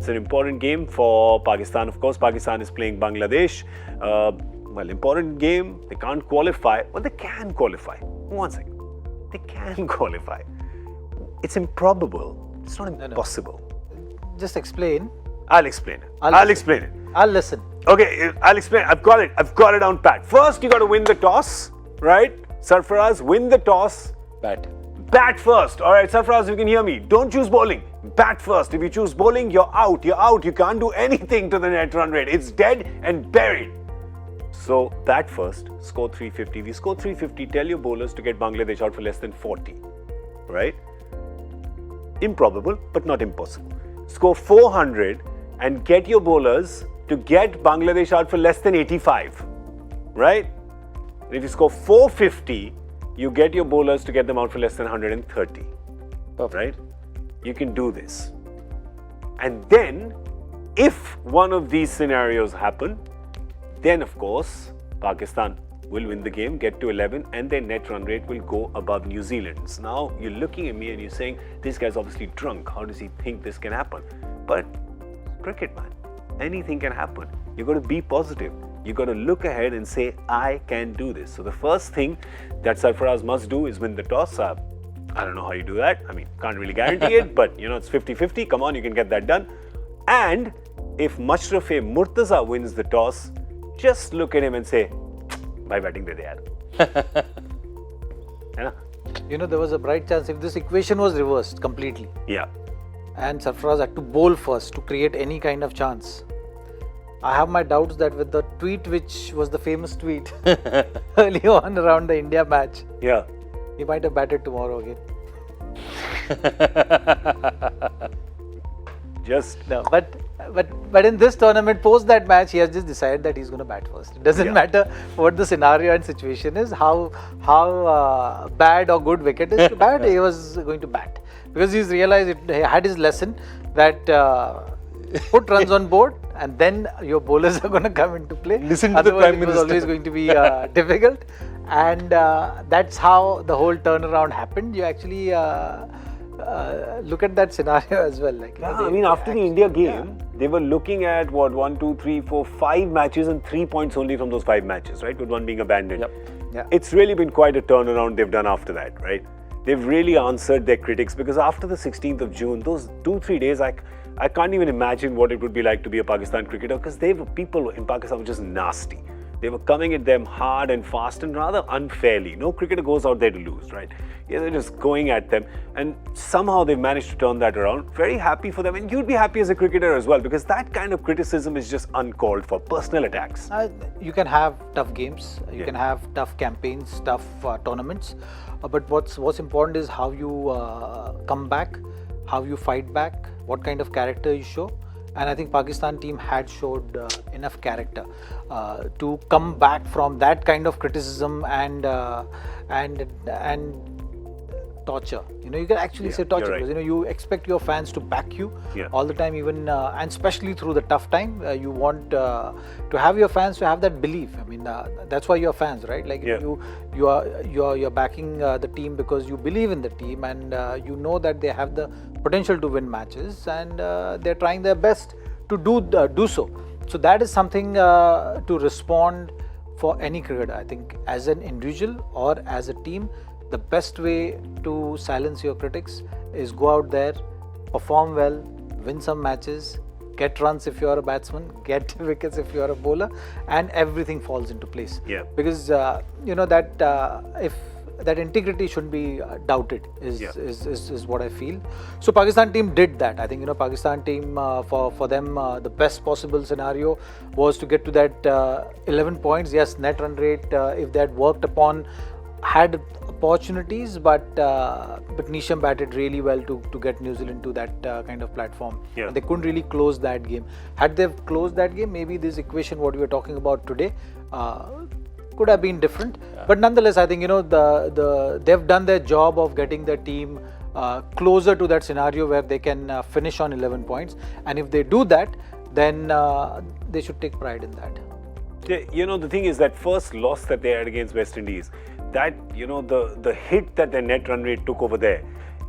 It's an important game for Pakistan. Of course, Pakistan is playing Bangladesh. Well, important game. They can't qualify, but they can qualify. One second. They can qualify. It's improbable. It's not impossible. No. Just explain. I'll explain it. I'll explain it. I'll listen. Okay, I'll explain. I've got it. I've got it down pat. First, you got to win the toss, right? Sarfaraz, win the toss. Bat first. All right, Sarfaraz, you can hear me. Don't choose bowling. Bat first. If you choose bowling, you're out. You're out. You can't do anything to the net run rate. It's dead and buried. So, bat first. Score 350. If you score 350, tell your bowlers to get Bangladesh out for less than 40. Right? Improbable, but not impossible. Score 400 and get your bowlers to get Bangladesh out for less than 85. Right? And if you score 450, you get your bowlers to get them out for less than 130. Perfect. Right? You can do this. And then, if one of these scenarios happen, then of course, Pakistan will win the game, get to 11, and their net run rate will go above New Zealand's. Now, you're looking at me and you're saying, this guy's obviously drunk. How does he think this can happen? But cricket, man, anything can happen. You've got to be positive. You've got to look ahead and say, I can do this. So the first thing that Sarfaraz must do is win the toss. I don't know how you do that. I mean, can't really guarantee it, but it's 50-50. Come on, you can get that done. And if Mashrafe Murtaza wins the toss, just look at him and say, bye batting de yaar. There was a bright chance if this equation was reversed completely. Yeah. And Sarfaraz had to bowl first to create any kind of chance. I have my doubts that with the tweet, which was the famous tweet early on around the India match, yeah, he might have batted tomorrow again. No, but in this tournament, post that match, he has just decided that he's going to bat first. It doesn't matter what the scenario and situation is, how bad or good wicket is to bat. He was going to bat because he's realized he had his lesson that put runs on board and then your bowlers are going to come into play. Listen to the Prime Minister. It was always going to be difficult, and that's how the whole turnaround happened. You actually look at that scenario as well. After the India game, they were looking at 5 matches and 3 points only from those 5 matches, right? With one being abandoned. Yep. Yeah. It's really been quite a turnaround they've done after that, right? They've really answered their critics because after the 16th of June, those 2-3 days, I can't even imagine what it would be like to be a Pakistan cricketer because people in Pakistan were just nasty. They were coming at them hard and fast and rather unfairly. No cricketer goes out there to lose, right? Yeah, they're just going at them, and somehow they've managed to turn that around. Very happy for them, and you'd be happy as a cricketer as well because that kind of criticism is just uncalled for. Personal attacks. You can have tough games, you can have tough campaigns, tough tournaments, but what's important is how you come back, how you fight back, what kind of character you show. And I think Pakistan team had showed enough character to come back from that kind of criticism and torture. You can actually say torture because you expect your fans to back you all the time, even and especially through the tough time. You want to have your fans to have that belief. I mean, that's why you're fans, right? Like you're backing the team because you believe in the team and you know that they have the potential to win matches and they're trying their best to do so. So that is something to respond for any cricketer. I think as an individual or as a team, the best way to silence your critics is go out there, perform well, win some matches, get runs if you're a batsman, get wickets if you're a bowler, and everything falls into place. Yeah. Because that if that integrity shouldn't be doubted is what I feel. So Pakistan team did that. I think Pakistan team for them the best possible scenario was to get to that 11 points. Yes, net run rate if they had worked upon had opportunities, but Neesham batted really well to get New Zealand to that kind of platform. Yeah. And they couldn't really close that game. Had they closed that game, maybe this equation what we were talking about today could have been different. Yeah. But nonetheless, I think they've done their job of getting the team closer to that scenario where they can finish on 11 points. And if they do that, then they should take pride in that. The thing is that first loss that they had against West Indies, that the hit that their net run rate took over there,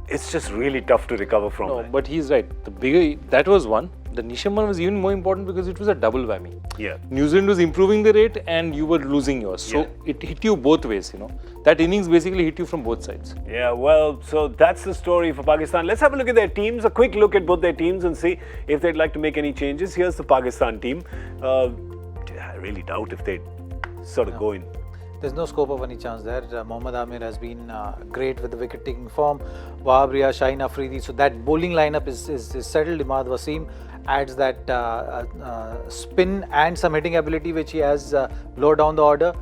it's just really tough to recover from. No, but he's right. The bigger that was one, the Nisham one was even more important because it was a double whammy. Yeah. New Zealand was improving the rate and you were losing yours. So it hit you both ways, you know. That innings basically hit you from both sides. Yeah, well, so that's the story for Pakistan. Let's have a look at their teams, a quick look at both their teams and see if they'd like to make any changes. Here's the Pakistan team. I really doubt if they'd sort of go in. There's no scope of any chance there. Mohammad Amir has been great with the wicket-taking form. Wahab Riaz, Shaheen Afridi. So that bowling lineup is settled. Imad Wasim adds that spin and some hitting ability which he has lower down the order.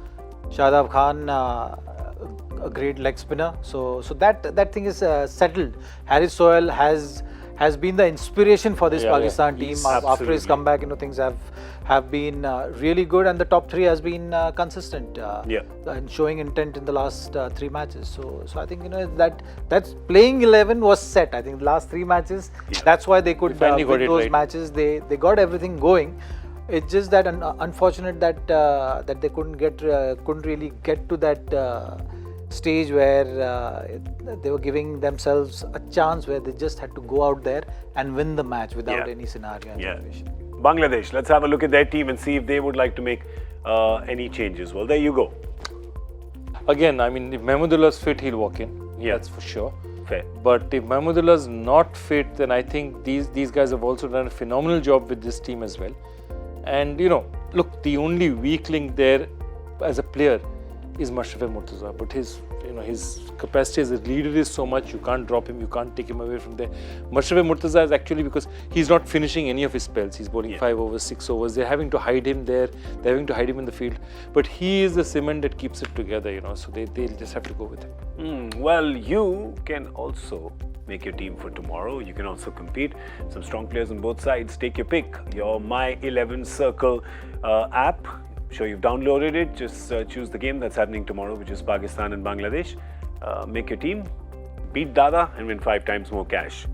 Shadab Khan, a great leg spinner. So that thing is settled. Haris Sohail has been the inspiration for this Pakistan team after his comeback. You know, things have been really good, and the top three has been consistent and showing intent in the last 3 matches. So I think, you know, that's playing 11 was set. I think the last 3 matches, that's why they could win those matches. They got everything going. It's just that unfortunate that they couldn't really get to that stage where they were giving themselves a chance where they just had to go out there and win the match without any scenario and situation. Bangladesh, let's have a look at their team and see if they would like to make any changes. Well, there you go. Again, I mean, if Mahmudullah's fit, he'll walk in. That's for sure. Fair. But if Mahmudullah's not fit, then I think these guys have also done a phenomenal job with this team as well. And, you know, look, the only weak link there as a player is Mashrafe Murtaza, but his capacity as a leader is so much, you can't drop him, you can't take him away from there. Mashrafe Murtaza is actually, because he's not finishing any of his spells, he's bowling 5 overs, 6 overs, they're having to hide him there, they're having to hide him in the field, but he is the cement that keeps it together, you know, so they'll just have to go with him. Well, you can also make your team for tomorrow. You can also compete. Some strong players on both sides. Take your pick. Your My 11 Circle app. I'm sure you've downloaded it. Just choose the game that's happening tomorrow, which is Pakistan and Bangladesh. Make your team, beat Dada, and win 5 times more cash.